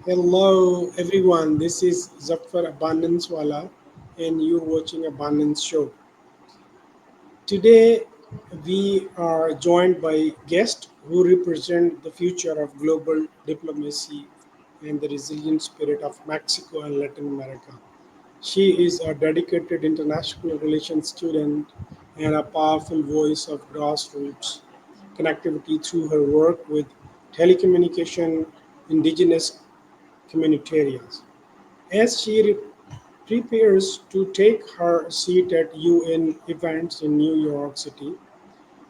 Hello everyone, this is Zafar Abundance Wala and you're watching Abundance Show. Today we are joined by guests who represent the future of global diplomacy and the resilient spirit of Mexico and Latin America. She is a dedicated international relations student and a powerful voice of grassroots connectivity through her work with telecommunication, indigenous humanitarians. As she prepares to take her seat at UN events in New York City,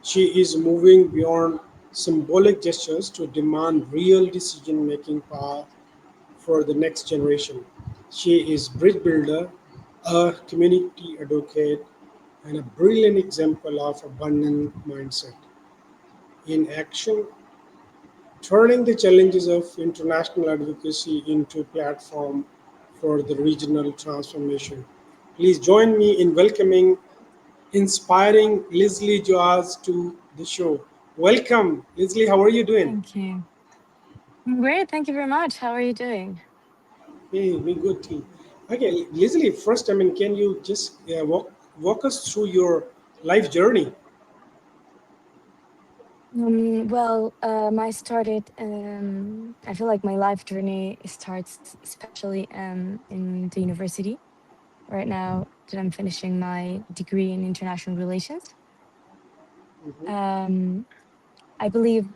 she is moving beyond symbolic gestures to demand real decision making power for the next generation. She is bridge builder, a community advocate, and a brilliant example of abundant mindset in action, turning the challenges of international advocacy into platform for the regional transformation. Please join me in welcoming inspiring Lesly Joaz to the show. Welcome, Leslie. How are you doing? Thank you. Great. Thank you very much. How are you doing? Hey, we good too. Okay, Leslie. First, can you just walk us through your life journey? I started, I feel like my life journey starts especially in the university right now that I'm finishing my degree in international relations. Mhm. Um, I believe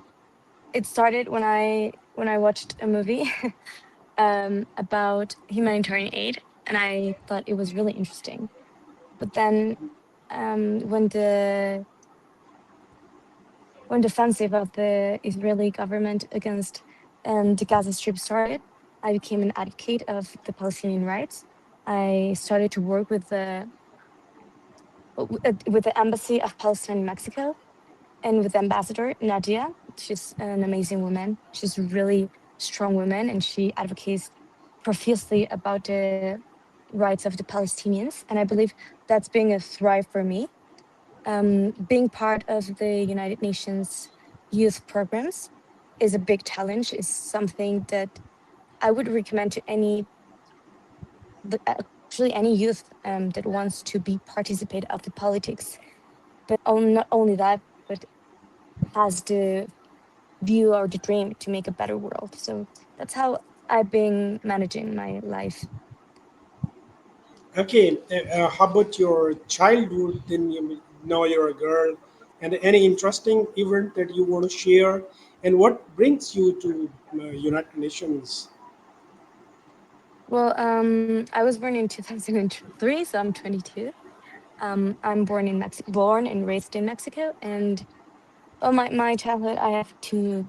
it started when I watched a movie about humanitarian aid, and I thought it was really interesting. But then when the offensive of the Israeli government against the Gaza Strip started, I became an advocate of the Palestinian rights. I started to work with the embassy of Palestine in Mexico and with Ambassador Nadia. She's an amazing woman. She's a really strong woman, and she advocates profusely about the rights of the Palestinians. And I believe that's being a thrive for me. Being part of the United Nations youth programs is a big challenge. Is something that I would recommend to actually any youth that wants to be participate of the politics. But not only that, but has the view or the dream to make a better world. So that's how I've been managing my life. Okay, how about your childhood? Then you know you're a girl, and any interesting event that you want to share, and what brings you to United Nations? I was born in 2003, so I'm 22. I'm born in Mexico, born and raised in Mexico, and my childhood, I have two.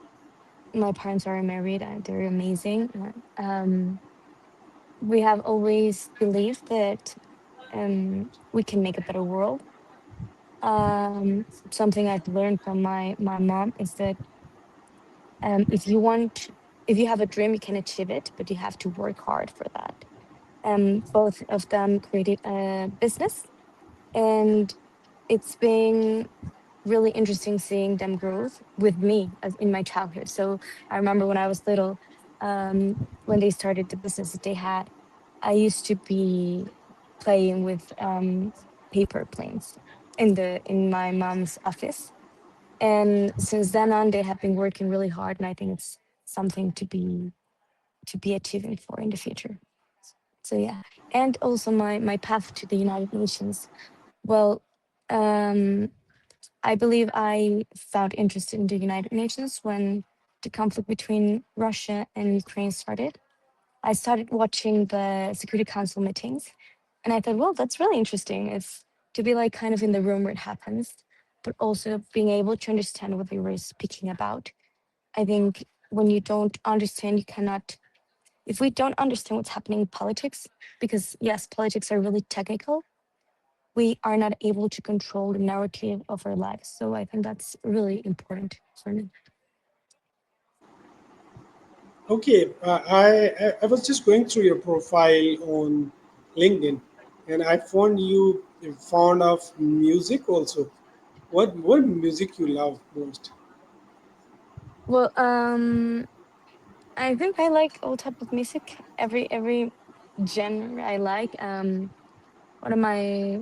My parents are married. They're amazing. We have always believed that we can make a better world. Something I've learned from my mom is that if you want, if you have a dream, you can achieve it, but you have to work hard for that. Both of them created a business, and it's been really interesting seeing them grow with me as in my childhood. So I remember when I was little, when they started the business that they had, I used to be playing with paper planes in my mom's office. And since then on, they have been working really hard, and I think it's something to be achieving for in the future. So yeah, and also my path to the United Nations. Well, um, I believe I found interest in the United Nations when the conflict between Russia and Ukraine started. I started watching the Security Council meetings, and I thought, well, that's really interesting. It's to be like kind of in the room where it happens, but also being able to understand what they were speaking about. I think when you don't understand, you cannot. If we don't understand what's happening in politics, because yes, politics are really technical, we are not able to control the narrative of our lives. So I think that's really important for me. Okay, I was just going through your profile on LinkedIn, and I found you fond of music also. What music you love most? Well, I think I like all type of music. Every genre I like. One of my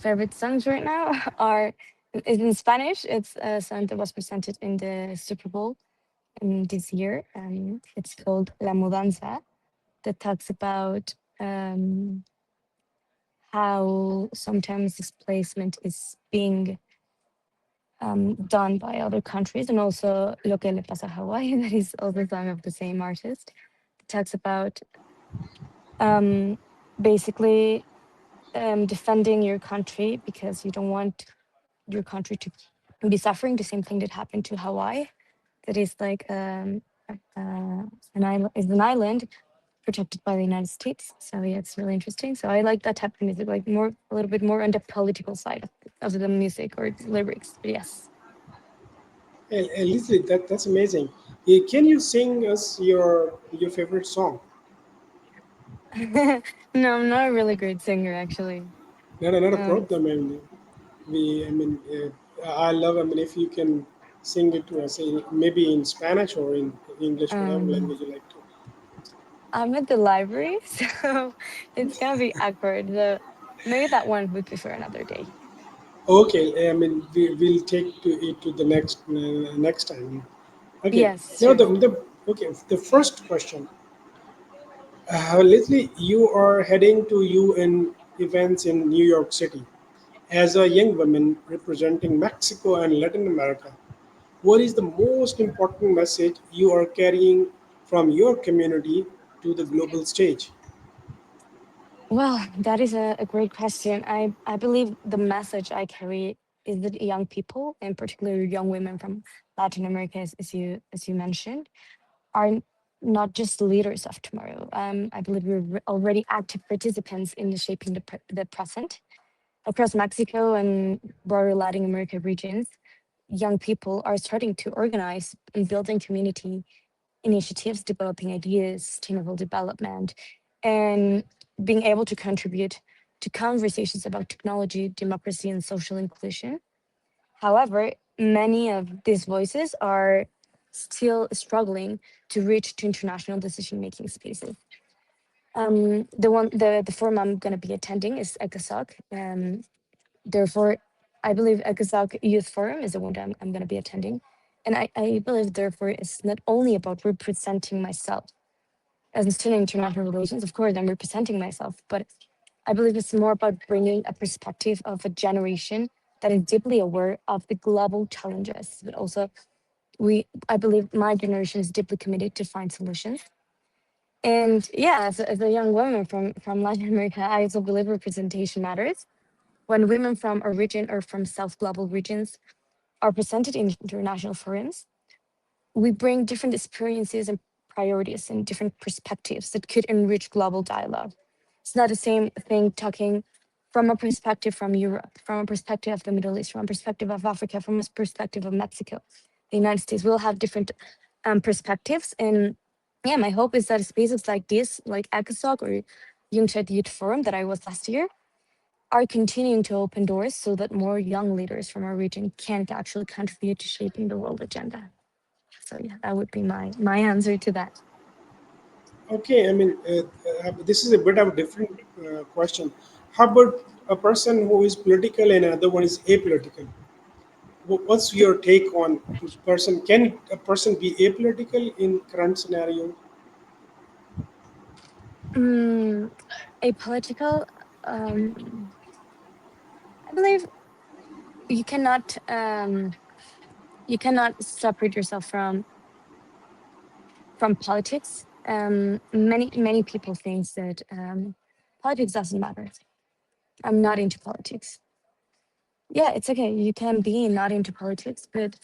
favorite songs right now are is in Spanish. It's a song that was presented in the Super Bowl this year. It's called La Mudanza, that talks about how sometimes displacement is being done by other countries, and also Lo que le pasa a Hawaii, that is also a song of the same artist. It talks about um, basically defending your country because you don't want your country to be suffering the same thing that happened to Hawaii. That is like an island, is an island protected by the United States. So yeah, it's really interesting. So I like that type of music, like more a little bit more on the political side of the music or lyrics. But yes. Leslie, that's amazing. Can you sing us your favorite song? No, I'm not a really great singer actually. No, no, not a Um, problem. I mean, I love. I mean, if you can sing it to us, maybe in Spanish or in English, whatever um, language you like to. I'm at the library, so it's gonna be awkward. So maybe that one would be for another day. Okay, I mean, we'll take to it to the next time. Okay, Yes, now sure. the first question. Leslie, you are heading to UN events in New York City. As a young woman representing Mexico and Latin America, what is the most important message you are carrying from your community to the global stage? Well, that is a great question. I believe the message I carry is that young people, and particularly young women from Latin America, as you mentioned, are not just leaders of tomorrow. I believe we're already active participants in the shaping the present. Across Mexico and broader Latin America regions, young people are starting to organize and building community initiatives, developing ideas, sustainable development, and being able to contribute to conversations about technology, democracy, and social inclusion. However, many of these voices are still struggling to reach to international decision making spaces. The forum I'm going to be attending is ECOSOC. Therefore, I believe ECOSOC Youth Forum is the one that I'm going to be attending. And I believe, therefore, it's not only about representing myself as a student in international relations. Of course, I'm representing myself, but I believe it's more about bringing a perspective of a generation that is deeply aware of the global challenges, but also I believe my generation is deeply committed to find solutions. And yeah, as a young woman from Latin America, I also believe representation matters. When women from a region or from South global regions are presented in international forums, we bring different experiences and priorities and different perspectives that could enrich global dialogue. It's not the same thing talking from a perspective from Europe, from a perspective of the Middle East, from a perspective of Africa, from a perspective of Mexico, the United States. We'll have different perspectives. And yeah, my hope is that spaces like this, like ECOSOC or Jungstadt Youth Forum that I was last year, are continuing to open doors so that more young leaders from our region can actually contribute to shaping the world agenda. So yeah, that would be my answer to that. Okay, I mean, this is a bit of a different question. How about a person who is political and another one is apolitical? What's your take on person? Can a person be apolitical in current scenario? Mm, a political, I believe you cannot separate yourself from politics. Many people think that politics doesn't matter. I'm not into politics. Yeah, it's okay. You can be not into politics, but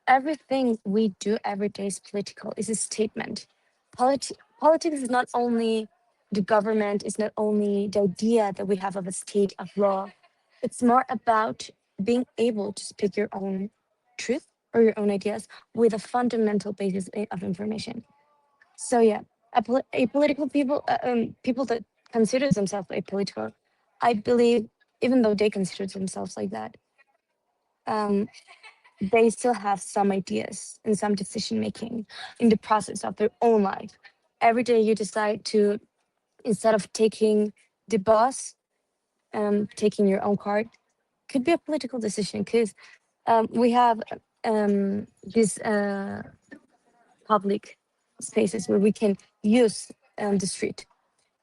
everything we do every day is political. Is a statement. Politics is not only the government. It's not only the idea that we have of a state of law. It's more about being able to speak your own truth or your own ideas with a fundamental basis of information. So yeah, apolitical people, people that consider themselves apolitical, I believe, even though they consider themselves like that, um, they still have some ideas and some decision making in the process of their own life. Every day you decide to, instead of taking the bus, taking your own card, could be a political decision because we have these public spaces where we can use the street.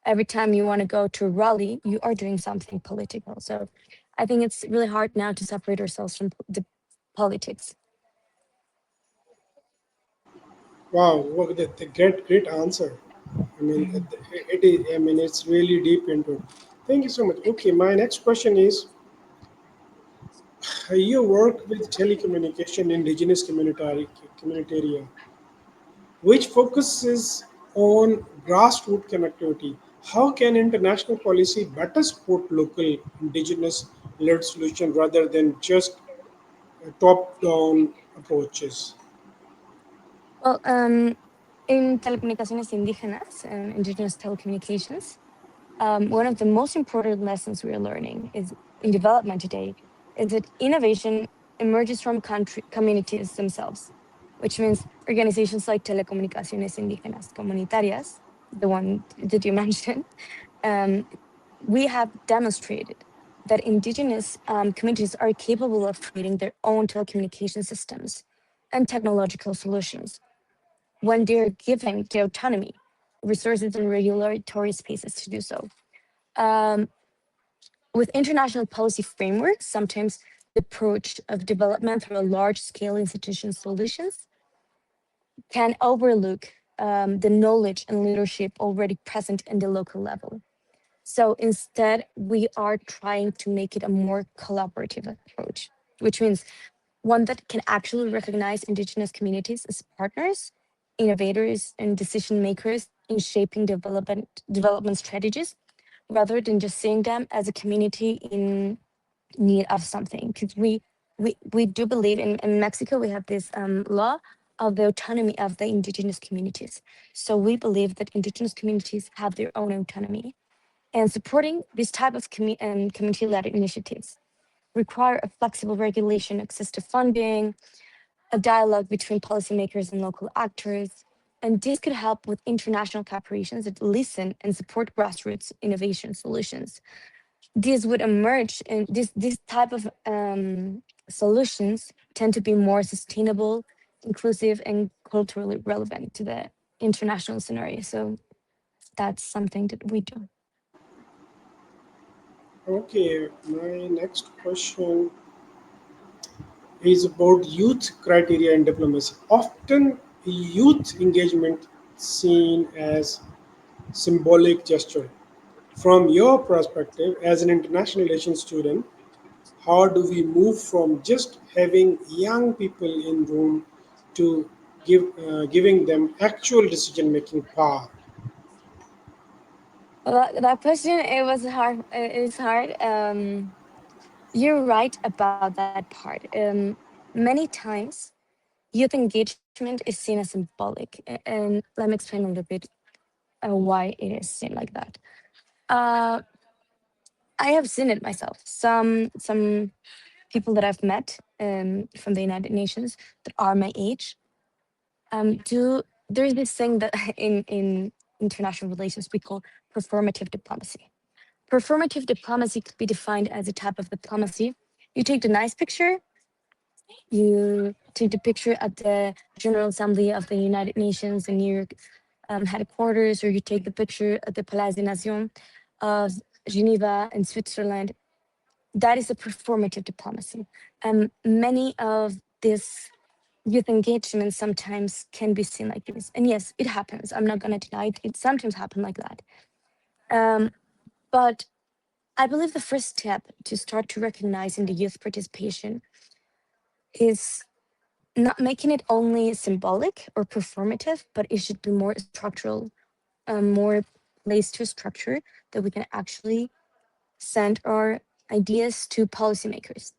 Every time you want to go to a rally, you are doing something political. So I think it's really hard now to separate ourselves from the politics. Wow, what the great answer. I mean, it is. I mean, it's really deep into it. Thank you so much. Okay, my next question is: you work with telecommunication indigenous community area, which focuses on grassroots connectivity. How can international policy better support local indigenous-led solution rather than just top-down approaches? Well, in telecomunicaciones indígenas and indigenous telecommunications, one of the most important lessons we are learning is in development today is that innovation emerges from communities themselves, which means organizations like telecomunicaciones indígenas comunitarias, the one that you mentioned, um, we have demonstrated that indigenous communities are capable of creating their own telecommunication systems and technological solutions when they're given the autonomy, resources, and regulatory spaces to do so. Um, with international policy frameworks, sometimes the approach of development through a large scale institution solutions can overlook the knowledge and leadership already present in the local level. So instead, we are trying to make it a more collaborative approach, which means one that can actually recognize Indigenous communities as partners, innovators, and decision makers in shaping development strategies, rather than just seeing them as a community in need of something. Because we do believe in Mexico, we have this law of the autonomy of the Indigenous communities. So we believe that Indigenous communities have their own autonomy, and supporting this type of community-led initiatives require a flexible regulation, access to funding, a dialogue between policymakers and local actors. And this could help with international cooperations that listen and support grassroots innovation solutions. These would emerge, and this type of solutions tend to be more sustainable, inclusive, and culturally relevant to the international scenario. So that's something that we do. Okay, my next question is about youth criteria in diplomacy. Often, youth engagement seen as symbolic gesture. From your perspective, as an international relations student, how do we move from just having young people in room to giving them actual decision making power? Well, that question, it was hard. It is hard. You're right about that part. Many times, youth engagement is seen as symbolic, and let me explain a little bit why it is seen like that. Uh, I have seen it myself. Some people that I've met from the United Nations that are my age do. There's this thing that in international relations we call performative diplomacy. Performative diplomacy could be defined as a type of diplomacy. You take the nice picture, you take the picture at the General Assembly of the United Nations in New York headquarters, or you take the picture at the Palais des Nations of Geneva in Switzerland. That is a performative diplomacy. Many of these youth engagements sometimes can be seen like this. And yes, it happens. I'm not going to deny it. It sometimes happens like that. Um, but I believe the first step to start to recognizing the youth participation is not making it only symbolic or performative, but it should be more structural, more placed to a structure that we can actually send our ideas to policymakers.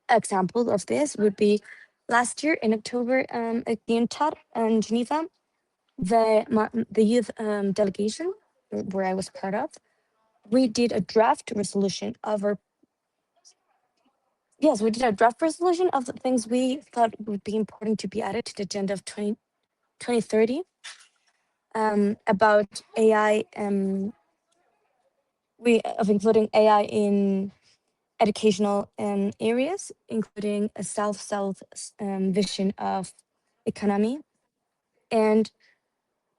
Example of this would be last year in October at the UNCTAD in Geneva, the youth delegation where I was part of, we did a draft resolution of our yes, we did a draft resolution of the things we thought would be important to be added to the agenda of 2030, about AI, of including AI in educational areas, including a south-south vision of economy, and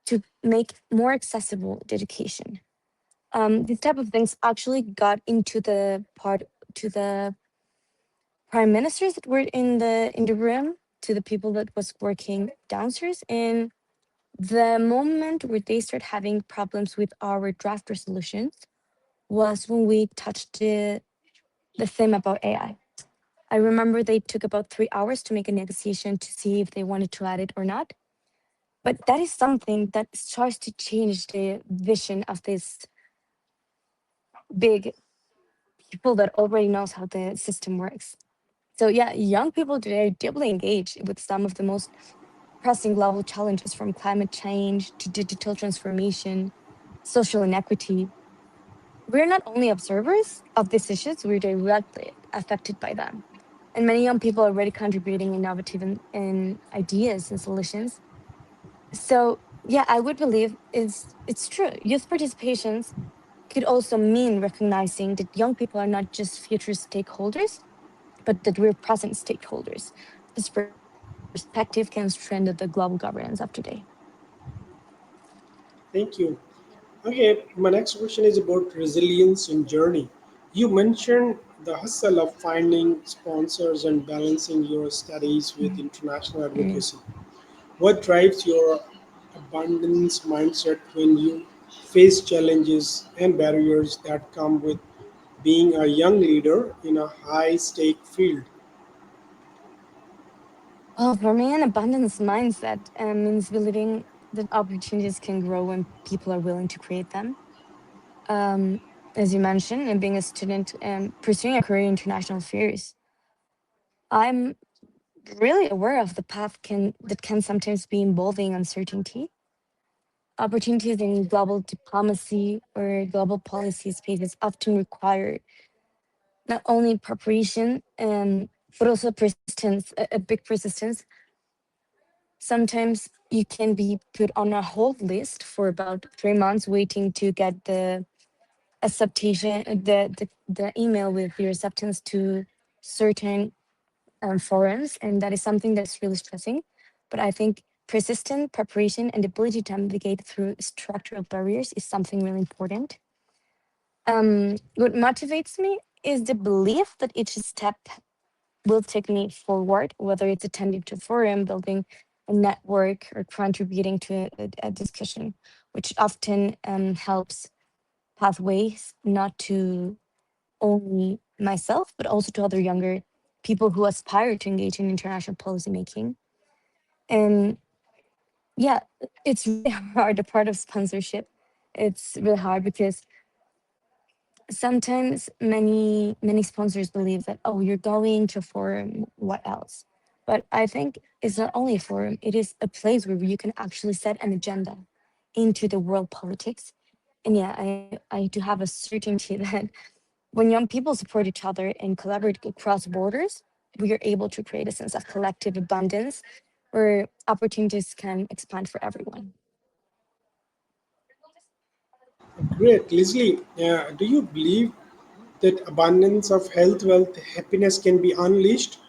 to make more accessible the education. These type of things actually got into the part to the prime ministers that were in the room, to the people that was working downstairs. And the moment where they start having problems with our draft resolutions was when we touched the theme about AI. I remember they took about 3 hours to make a negotiation to see if they wanted to add it or not. But that is something that starts to change the vision of this big people that already knows how the system works. So yeah, young people today are deeply engaged with some of the most pressing global challenges, from climate change to digital transformation, social inequity. We're not only observers of these issues, we're directly affected by them. And many young people are already contributing innovative and ideas and solutions. So yeah, I would believe it's true. Youth participations could also mean recognizing that young people are not just future stakeholders, but that we're present stakeholders. This perspective can strengthen the global governance of today. Thank you. Okay, my next question is about resilience in journey. You mentioned the hustle of finding sponsors and balancing your studies with Mm, international mm. advocacy. What drives your abundance mindset when you face challenges and barriers that come with being a young leader in a high stake field? Well, for me, an abundance mindset means believing that opportunities can grow when people are willing to create them. Um, as you mentioned, and being a student and pursuing a career in international affairs, I'm really aware of the path can sometimes be involving uncertainty. Opportunities in global diplomacy or global policy spaces often require not only preparation, but also persistence, a big persistence. Sometimes you can be put on a hold list for about 3 months, waiting to get the acceptation, the email with your acceptance to certain forums, and that is something that's really stressing. But I think persistent preparation and the ability to navigate through structural barriers is something really important. What motivates me is the belief that each step will take me forward, whether it's attending to a forum, building a network, or contributing to a discussion, which often helps pathways not to only myself, but also to other younger people who aspire to engage in international policymaking. And yeah, it's really hard, the part of sponsorship. It's really hard because sometimes many sponsors believe that, oh, you're going to a forum, what else? But I think it's not only a forum, it is a place where you can actually set an agenda into the world politics. And yeah, I do have a certainty that when young people support each other and collaborate across borders, we are able to create a sense of collective abundance where opportunities can expand for everyone. Great. Leslie, do you believe that abundance of health, wealth, happiness can be unleashed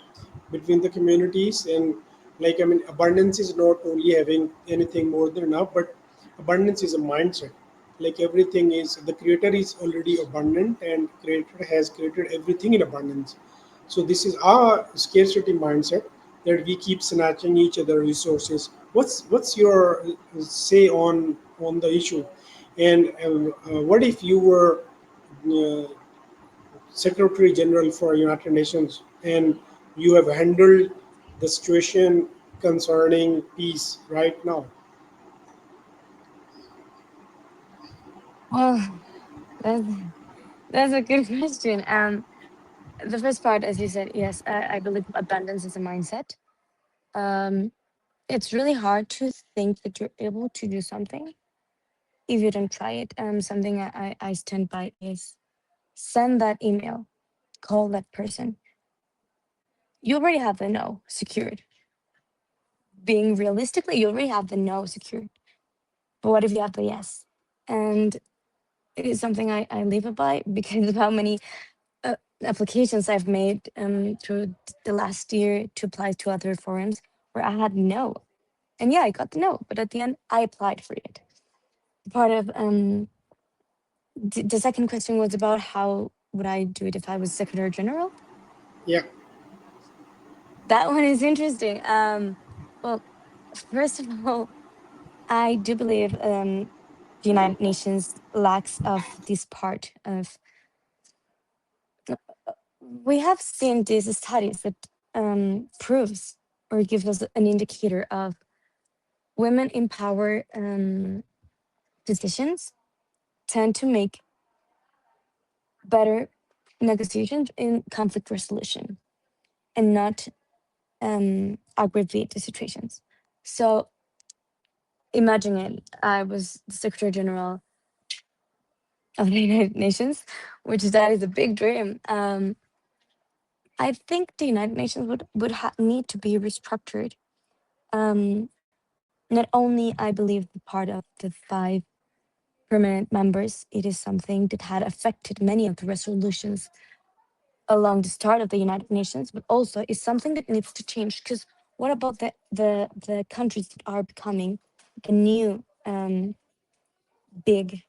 between the communities? And like, I mean, abundance is not only having anything more than enough, but abundance is a mindset. Like everything is, the creator is already abundant, and creator has created everything in abundance. So this is our scarcity mindset, that we keep snatching each other resources. What's your say on the issue? And what if you were uh, Secretary General for United Nations, and you have handled the situation concerning peace right now? Well, that's, that's a good question. The first part, as you said, yes, I believe abundance is a mindset. Um, it's really hard to think that you're able to do something if you don't try it. Something I stand by is send that email, call that person. you already have the no secured. Being realistically, you already have the no secured. But what if you have the yes? And it is something I live by because of how many applications I've made through the last year to apply to other forums where I had no. And yeah, I got the no, but at the end, I applied for it. Part of the second question was about how would I do it if I was Secretary General. Yeah, That one is interesting. Well, first of all, I do believe the United Nations lacks of this part of. We have seen these studies that proves or gives us an indicator of women in power positions tend to make better negotiations in conflict resolution and not aggravate the situations. So imagine it. I was the Secretary General of the United Nations, which that is a big dream. I think the United Nations would need to be restructured. Um, Not only I believe the part of the five permanent members, it is something that had affected many of the resolutions along the start of the United Nations, but also is something that needs to change. Because what about the countries that are becoming the new big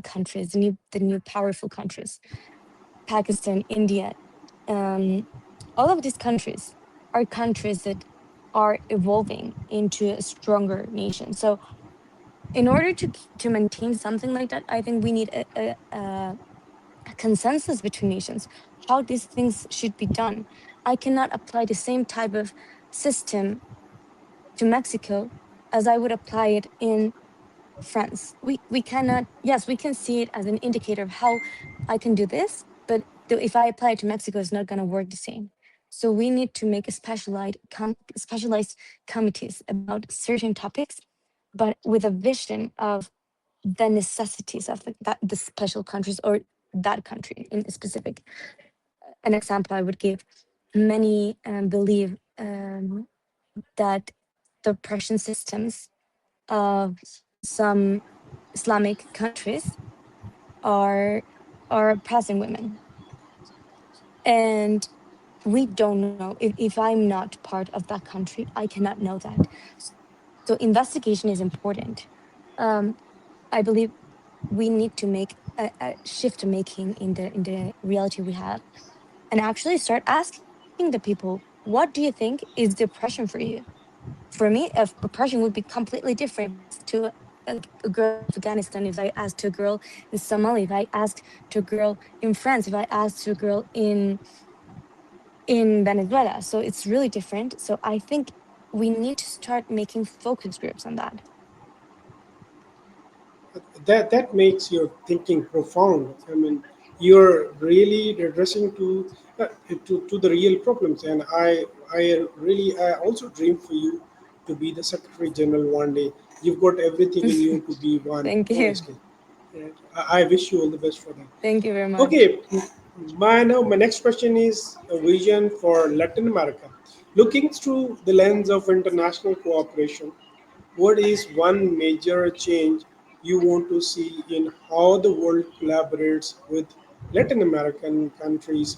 countries, the new powerful countries? Pakistan, India, um, all of these countries are countries that are evolving into a stronger nation. So in order to maintain something like that, I think we need a consensus between nations how these things should be done. I cannot apply the same type of system to Mexico as I would apply it in France. We cannot. Yes, we can see it as an indicator of how I can do this, but if I apply it to Mexico, it's not going to work the same. So we need to make a specialized committees about certain topics, but with a vision of the necessities of the special countries or that country in specific. An example I would give: many believe that the oppression systems of some Islamic countries are are oppressing women, and we don't know. If I'm not part of that country, I cannot know that. So investigation is important. Um, I believe we need to make a shift making in the reality we have, and actually start asking the people, what do you think is the oppression for you? For me, if oppression would be completely different if I asked to a girl in Afghanistan, if I asked to a girl in Somalia, if I asked to a girl in France, if I asked to a girl in Venezuela. So it's really different. So I think we need to start making focus groups on that. that makes your thinking profound. I mean, you're really addressing to the real problems, and I also dream for you to be the Secretary General one day. You've got everything in you to be one, Thank you. honestly. And I wish you all the best for that. Thank you very much. Okay, my next question is a vision for Latin America. Looking through the lens of international cooperation, what is one major change you want to see in how the world collaborates with Latin American countries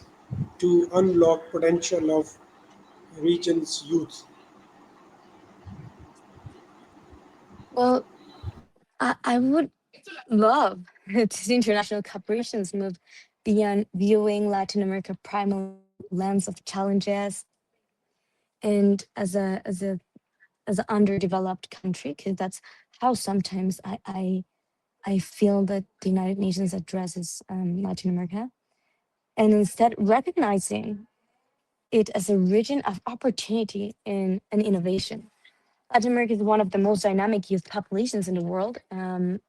to unlock potential of region's youth? Well, I would love to see international corporations move beyond viewing Latin America primarily through lens of challenges and as an underdeveloped country, because that's how sometimes I feel that the United Nations addresses Latin America, and instead recognizing it as a region of opportunity and innovation. Latin America is one of the most dynamic youth populations in the world.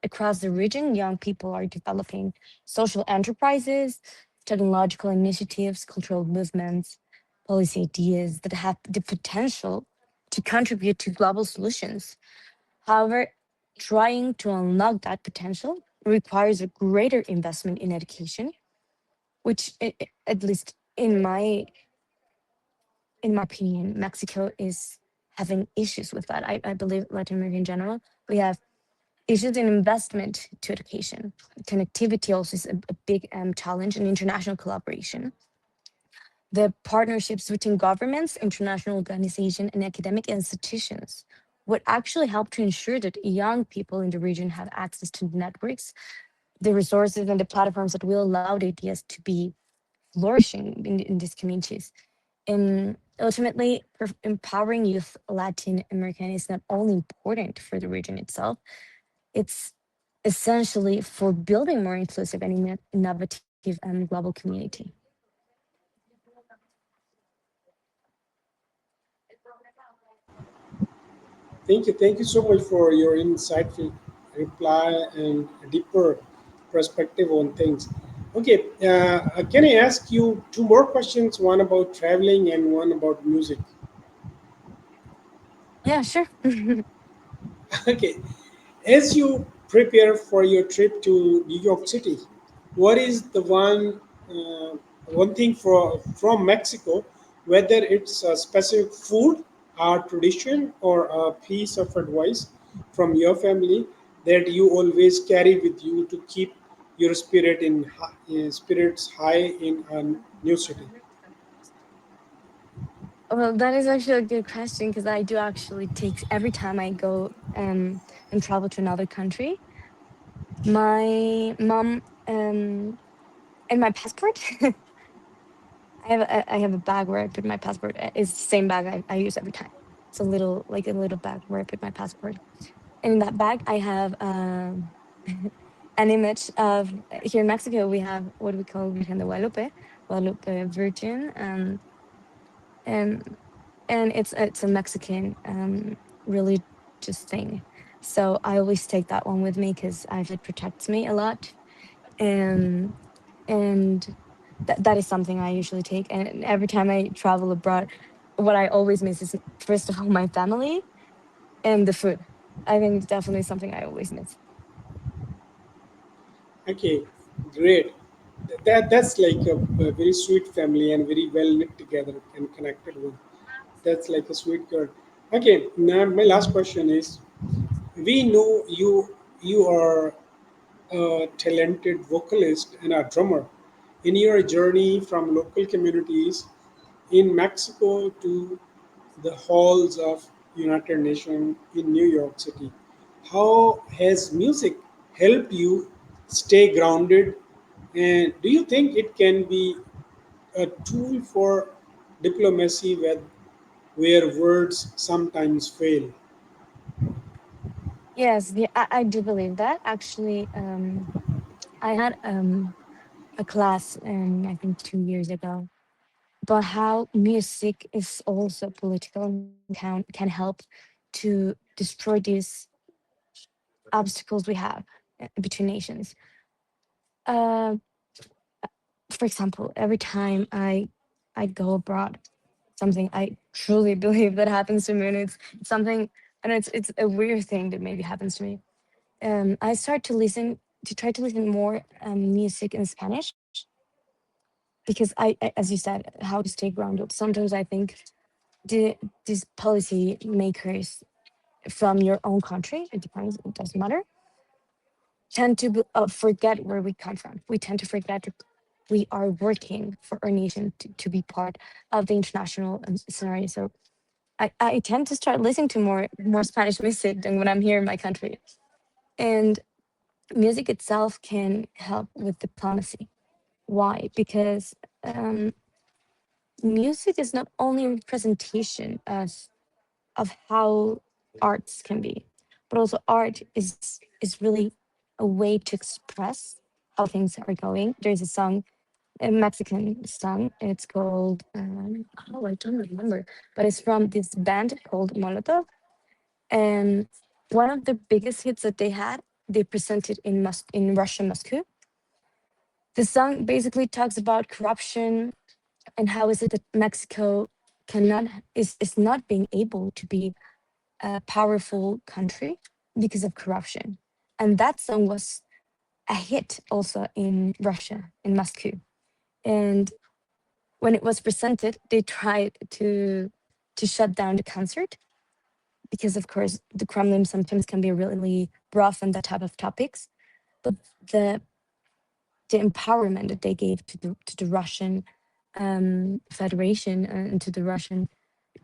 Across the region, young people are developing social enterprises, technological initiatives, cultural movements, policy ideas that have the potential to contribute to global solutions. However, trying to unlock that potential requires a greater investment in education, which, at least in my in my opinion, Mexico is having issues with that. I believe Latin America in general, we have issues in investment to education. Connectivity also is a big challenge in international collaboration. The partnerships between governments, international organizations, and academic institutions would actually help to ensure that young people in the region have access to networks, the resources, and the platforms that will allow the ideas to be flourishing in these communities. And ultimately, empowering youth Latin American is not only important for the region itself, it's essentially for building more inclusive and innovative global community. Thank you so much for your insightful reply and deeper perspective on things. Okay, can I ask you two more questions? One about traveling and one about music. Yeah, sure. Okay, as you prepare for your trip to New York City, what is the uh, one thing from Mexico, whether it's a specific food, art tradition, or a piece of advice from your family that you always carry with you to keep your spirits high in a new city? Well, that is actually a good question because I do actually take every time I go and travel to another country, my mom and my passport. I have a bag where I put my passport. It's the same bag I use every time. It's a little like a little bag where I put my passport. And in that bag, I have an image of here in Mexico. We have what we call Virgen de Guadalupe, Guadalupe Virgin, and it's a Mexican religious thing. So I always take that one with me because I feel it protects me a lot. Um, and that is something I usually take. And every time I travel abroad, what I always miss is first of all my family and the food. I think it's definitely something I always miss. Okay, great. That's like a very sweet family and very well knit together and connected with. That's like a sweet girl. Okay, now my last question is: we know you are a talented vocalist and a drummer. In your journey from local communities in Mexico to the halls of United Nations in New York City, how has music helped you stay grounded? And do you think it can be a tool for diplomacy where words sometimes fail? Yes, I do believe that. Actually, I had a class, I think 2 years ago, about how music is also political and can help to destroy these obstacles we have between nations. Uh, for example, every time I go abroad, something I truly believe that happens to me, and it's something, and it's a weird thing that maybe happens to me. I start to try to listen more music in Spanish because as you said, how to stay grounded. Sometimes I think these policy makers from your own country, it depends, it doesn't matter, tend to forget where we come from. We tend to forget that we are working for our nation to be part of the international scenario. So I tend to start listening to more Spanish music than when I'm here in my country. And music itself can help with diplomacy. Why? Because music is not only a representation of how arts can be, but also art is really a way to express how things are going. There's a song, a Mexican song. It's called oh, I don't remember, but it's from this band called Molotov. And one of the biggest hits that they had, they presented in Russia, Moscow. The song basically talks about corruption and how is it that Mexico cannot is not being able to be a powerful country because of corruption. And that song was a hit also in Russia, in Moscow. And when it was presented, they tried to shut down the concert because, of course, the Kremlin sometimes can be really rough on that type of topics. But the the empowerment that they gave to the Russian Federation and to the Russian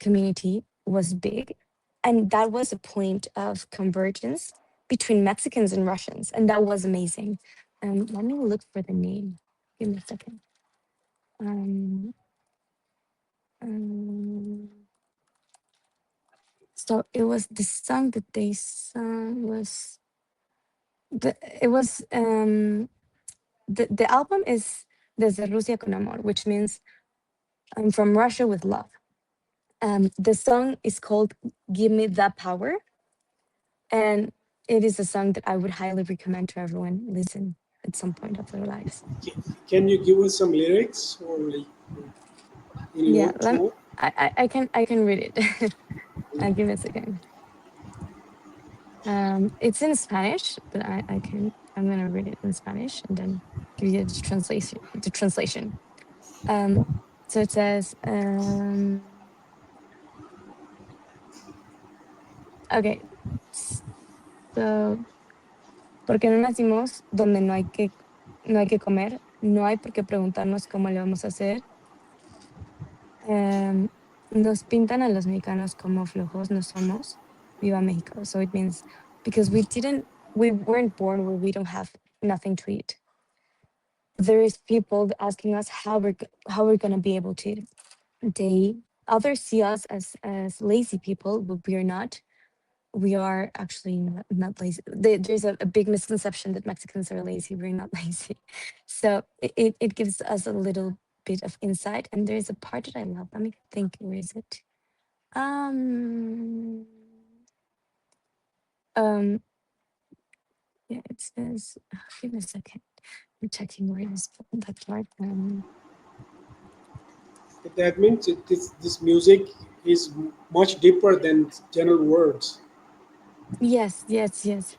community was big, and that was a point of convergence between Mexicans and Russians, and that was amazing. Let me look for the name. Give me a second. Um, um, so it was the song that they sung was it was the album is Desde Rusia con Amor, which means from Russia with love. The song is called "Give Me That Power," and it is a song that I would highly recommend to everyone listen at some point of their lives. Can you give us some lyrics or like in low Yeah, tone? I can read it. Give me a second. It's in Spanish, but I'm gonna read it in Spanish and then give you the translation. The translation. Um, so it says, okay, so porque no nacimos donde no hay que comer, no hay por qué preguntarnos cómo le vamos a hacer. Em, Nos pintan a los mexicanos como flojos, no somos. Viva Mexico. So it means because we weren't born where we don't have nothing to eat. There is people asking us how we're gonna be able to eat. They Others see us as lazy people, but we are not. We are actually not lazy. There's a big misconception that Mexicans are lazy. We're not lazy. So it gives us a little bit of insight. And there's a part that I love. Let me think, where is it? Um, um, yeah, it says, give me a second. I'm checking where is that part. That means this music is much deeper than general words. Yes, yes, yes.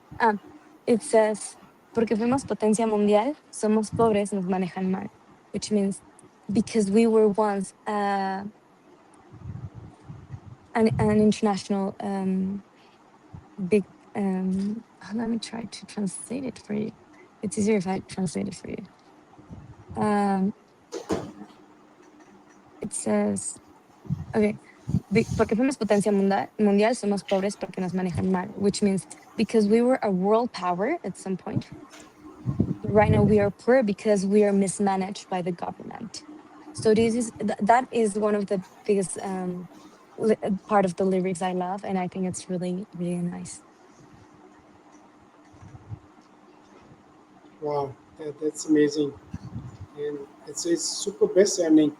It says, porque fuimos potencia mundial, somos pobres, nos manejan mal, which means because we were once an international big. Let me try to translate it for you. It's easier if I translate it for you. Um, it says, okay, porque fuimos potencia mundial, somos pobres porque nos manejan mal, which means because we were a world power at some point. Right now we are poor because we are mismanaged by the government. So that is one of the biggest part of the lyrics I love, and I think it's really really nice. Wow, that's amazing. And it's super best ending.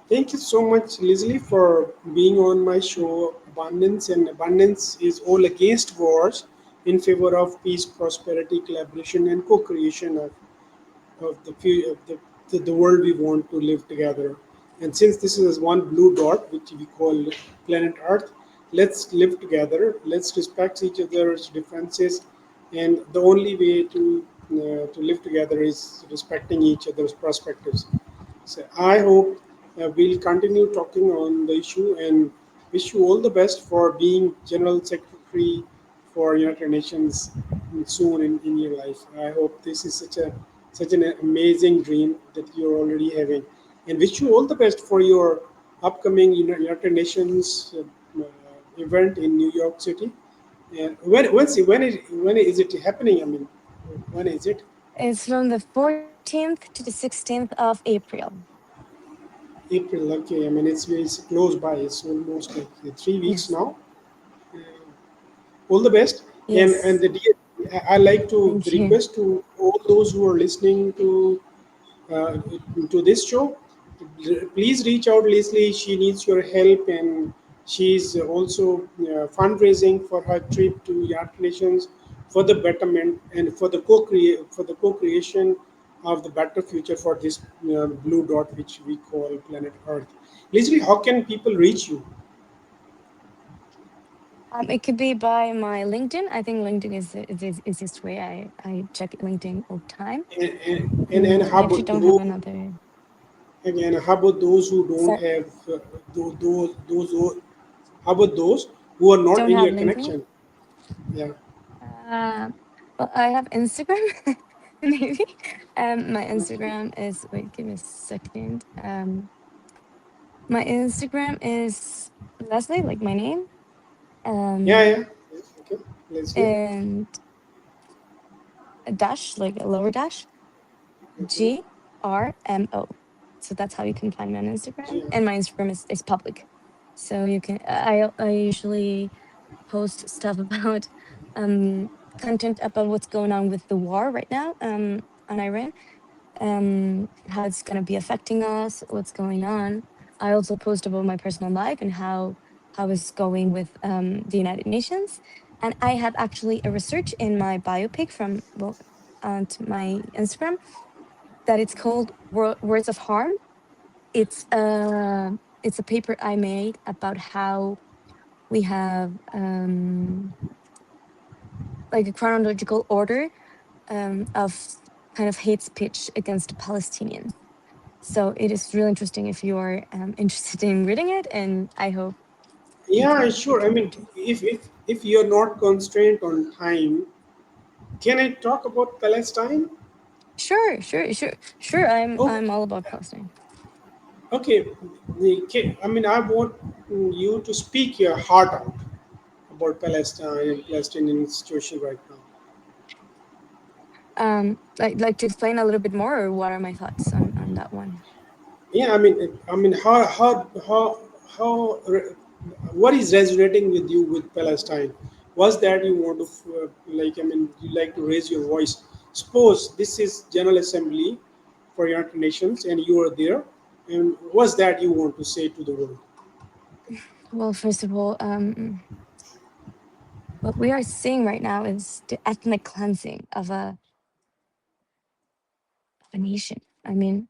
Thank you so much, Leslie, for being on my show, Abundance. And Abundance is all against wars, in favor of peace, prosperity, collaboration, and co-creation of the world we want to live together. And since this is one blue dot, which we call planet Earth, let's live together. Let's respect each other's differences, and the only way to live together is respecting each other's perspectives. So I hope we'll continue talking on the issue and wish you all the best for being General Secretary for United Nations soon in your life. I hope this is such an amazing dream that you're already having, and wish you all the best for your upcoming United Nations event in New York City. And when is it happening? I mean, when is it? It's from the 14th to the 16th of April. April. Okay, I mean it's close by. It's almost like 3 weeks Yes, now. Uh, all the best, and yes. the dear, I like to Thank you. request to all those who are listening uh, to this show, please reach out, Leslie. She needs your help, and she's also fundraising for her trip to United Nations for the betterment and for the co-creation of the better future for this blue dot which we call planet Earth. Leslie, how can people reach you? It could be by my LinkedIn. I think LinkedIn is the easiest way. I check LinkedIn all the time. And I how actually about don't have who? another. Again, how about those who don't So have those who, how about those who are not don't in have your LinkedIn. connection? Yeah, Uh, well, I have Instagram, maybe. My Instagram is, wait, give me a second. My Instagram is Leslie, like my name, yeah, um, yeah. Okay, Leslie. and a dash, like a lower dash, Okay, GRMO. So that's how you can find me on Instagram. yeah, And my Instagram is public. So you can, I usually post stuff about content about what's going on with the war right now on Iran, how it's going to be affecting us, what's going on. I also post about my personal life and how it's going with the United Nations. And I have actually a research in my biopic from, well, on to my Instagram, that it's called Words of Harm. It's a paper I made about how we have like a chronological order of kind of hate speech against the Palestinians. So it is really interesting if you are interested in reading it, and I hope yeah. you Sure. I can mean, read it. if you're not constrained on time, can I talk about Palestine? Sure. Oh, I'm all about Palestine. okay. I mean, I want you to speak your heart out about Palestine and Palestinian situation right now. Like to explain a little bit more, or what are my thoughts on that one? Yeah, I mean, how what is resonating with you with Palestine? Was that you want to like? I mean, you like to raise your voice. Suppose this is General Assembly for United Nations, and you are there, and was that you want to say to the world? Well, first of all, what we are seeing right now is the ethnic cleansing of a nation. I mean,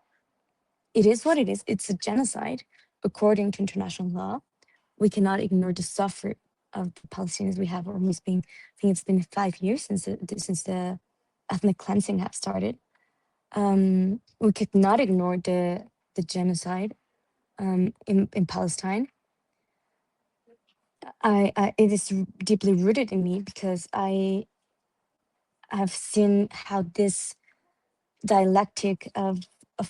it is what it is. It's a genocide according to international law. We cannot ignore the suffer of the Palestinians. We have almost been, I think it's been 5 years since the ethnic cleansing have started. We could not ignore the genocide in Palestine. It is deeply rooted in me because I have seen how this dialectic of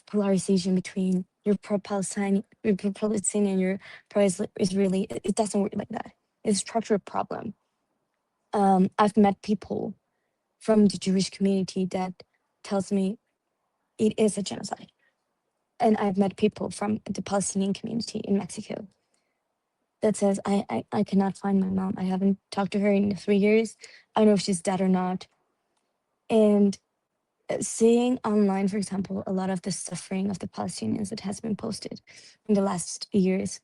polarization between you're pro-Palestine, you're pro-Palestinian, you're pro-Israeli, it doesn't work like that. It's a structural problem. I've met people from the Jewish community that tells me it is a genocide. And I've met people from the Palestinian community in Mexico that says, I cannot find my mom. I haven't talked to her in 3 years. I don't know if she's dead or not. And seeing online, for example, a lot of the suffering of the Palestinians that has been posted in the last years,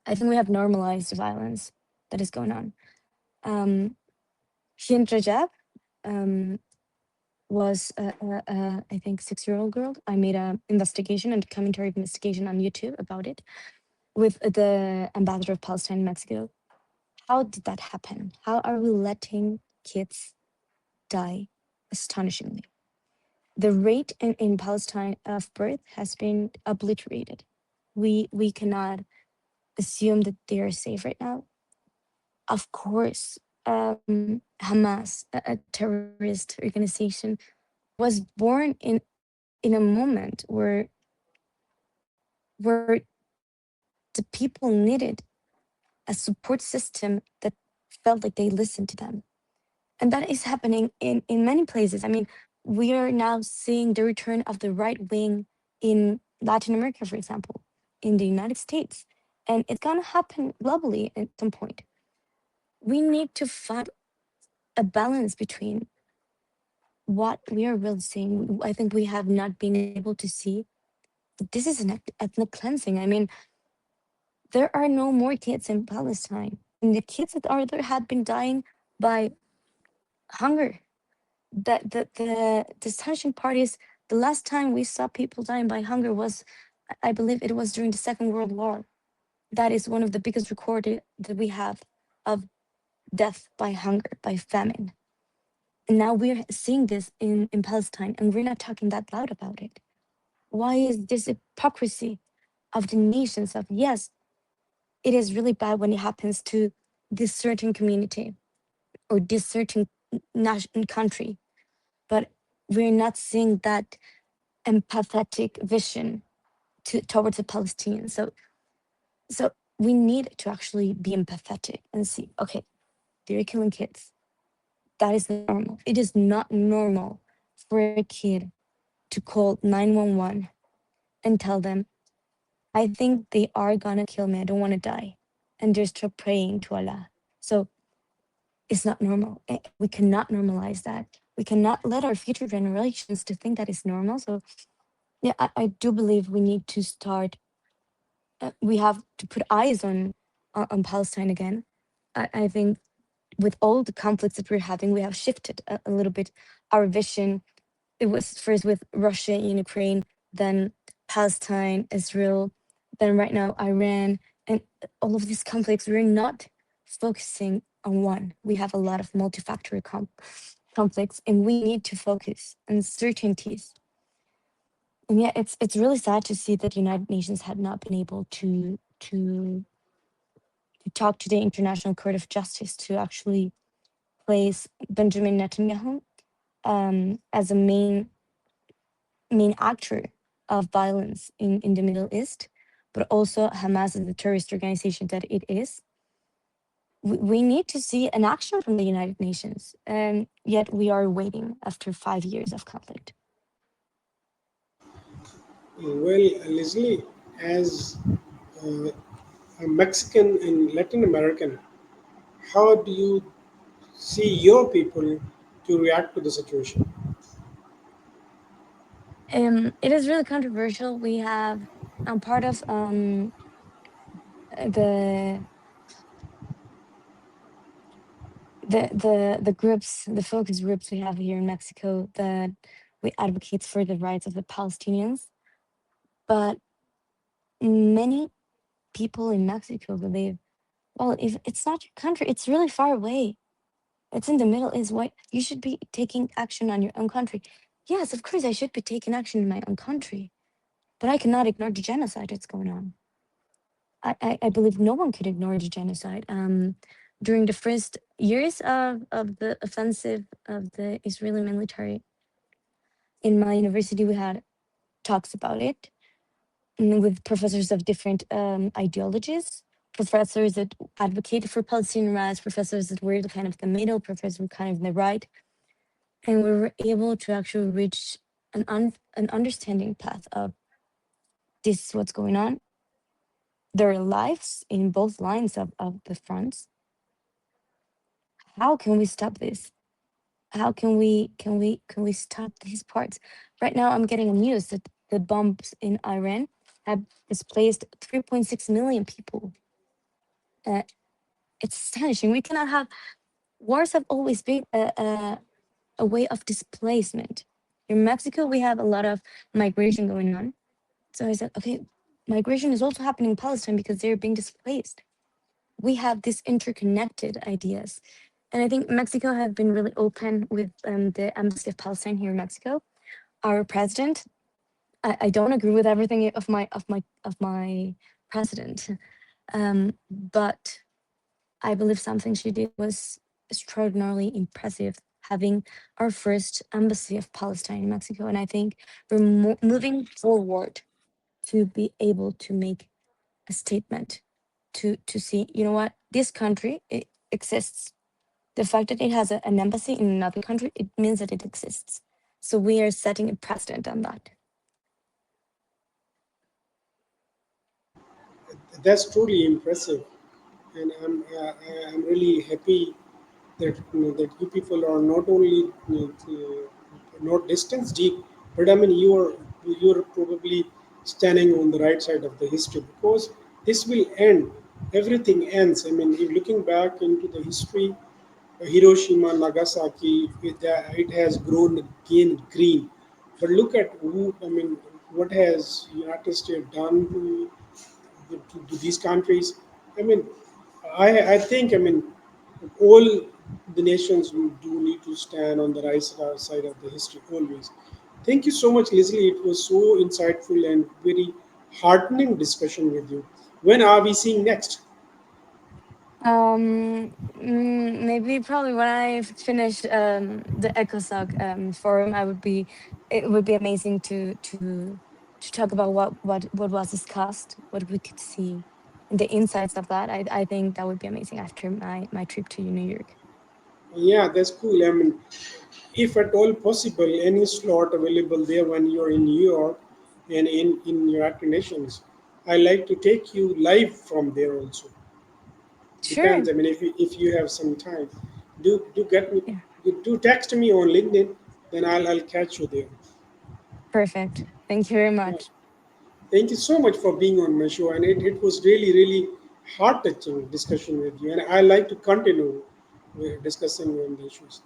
I think we have normalized the violence that is going on. Hind Rajab, um, was I think 6-year-old girl. I made a investigation and commentary investigation on YouTube about it with the ambassador of Palestine in Mexico. How did that happen? How are we letting kids die astonishingly? The rate in Palestine of birth has been obliterated. We cannot assume that they are safe right now. Of course, Hamas, a terrorist organization, was born in a moment where the people needed a support system that felt like they listened to them. And that is happening in many places. I mean, we are now seeing the return of the right wing in Latin America, for example, in the United States. And it's going to happen globally at some point. We need to find a balance between what we are really seeing. I think we have not been able to see that this is an ethnic cleansing. I mean, there are no more kids in Palestine. And the kids that are there have been dying by hunger. The astonishing part is the last time we saw people dying by hunger was, I believe it was during the Second World War. That is one of the biggest recorded that we have of death by hunger, by famine. And now we're seeing this in Palestine, and we're not talking that loud about it. Why is this hypocrisy of the nations of, yes, it is really bad when it happens to this certain community or this certain national country, but we're not seeing that empathetic vision towards the Palestinians. So we need to actually be empathetic and see, okay, they're killing kids. That is not normal. It is not normal for a kid to call 911 and tell them, I think they are gonna kill me. I don't want to die. And just start praying to Allah. So it's not normal. We cannot normalize that. We cannot let our future generations to think that it's normal. So yeah, I do believe we need to start. We have to put eyes on Palestine again. I think with all the conflicts that we're having, we have shifted a little bit our vision. It was first with Russia and Ukraine, then Palestine, Israel, then right now Iran, and all of these conflicts. We're not focusing on one. We have a lot of multifactorial conflicts, and we need to focus on certainties. And yeah, it's really sad to see that the United Nations had not been able to talk to the International Court of Justice to actually place Benjamin Netanyahu as a main actor of violence in the Middle East, but also Hamas as the terrorist organization that it is. We need to see an action from the United Nations, and yet we are waiting after 5 years of conflict. Well, Leslie, as uh, a Mexican and Latin American, how do you see your people to react to the situation? It is really controversial. I'm part of the the groups, the focus groups we have here in Mexico that we advocates for the rights of the Palestinians. But many people in Mexico believe, well, if it's not your country, it's really far away. It's in the Middle East. Why you should be taking action on your own country? Yes, of course I should be taking action in my own country, but I cannot ignore the genocide that's going on. I believe no one could ignore the genocide. During the first years of the offensive of the Israeli military, in my university, we had talks about it with professors of different ideologies, professors that advocated for Palestinian rights, professors that were the kind of the middle, professors who were kind of in the right, and we were able to actually reach an understanding path of this is what's going on. Their lives in both lines of the fronts. How can we stop this? How can we stop these parts? Right now, I'm getting news that the bombs in Iran have displaced 3.6 million people. Uh, it's astonishing. We cannot have wars have always been a way of displacement. In Mexico, we have a lot of migration going on. So I said, okay, migration is also happening in Palestine because they're being displaced. We have these interconnected ideas. And I think Mexico has been really open with the Embassy of Palestine here in Mexico. Our president, I don't agree with everything of my president, but I believe something she did was extraordinarily impressive, having our first embassy of Palestine in Mexico. And I think we're moving forward to be able to make a statement to see, you know what, this country it exists. The fact that it has an embassy in another country, it means that it exists. So we are setting a precedent on that. That's truly impressive, and I'm really happy that that you people are not only not distance deep, but I mean you're probably standing on the right side of the history because this will end. Everything ends. I mean, if looking back into the history, Hiroshima, Nagasaki, it has grown again green. But look at who. I mean, what has United States done to these countries? I mean, I think, I mean, all the nations do need to stand on the right side of the history always. Thank you so much, Leslie. It was so insightful and very heartening discussion with you. When are we seeing next? Maybe probably when I finish the ECOSOC forum, it would be amazing to talk about what was discussed, what we could see, and the insights of that. I think that would be amazing after my trip to New York. Yeah, that's cool. I mean, if at all possible, any slot available there when you're in New York and in United Nations, I like to take you live from there also. Sure. Depends. I mean, if you have some time, do get me, Yeah. do text me on LinkedIn, then I'll catch you there. Perfect. Thank you very Yeah. much. Thank you so much for being on my show, and it was really heart touching discussion with you, and I like to continue with discussing on the issues.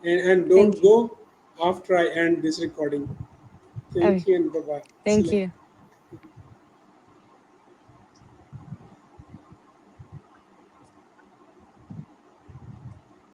And don't Thank you. go after I end this recording. Thank Okay. you and bye bye. See Thank you later. you.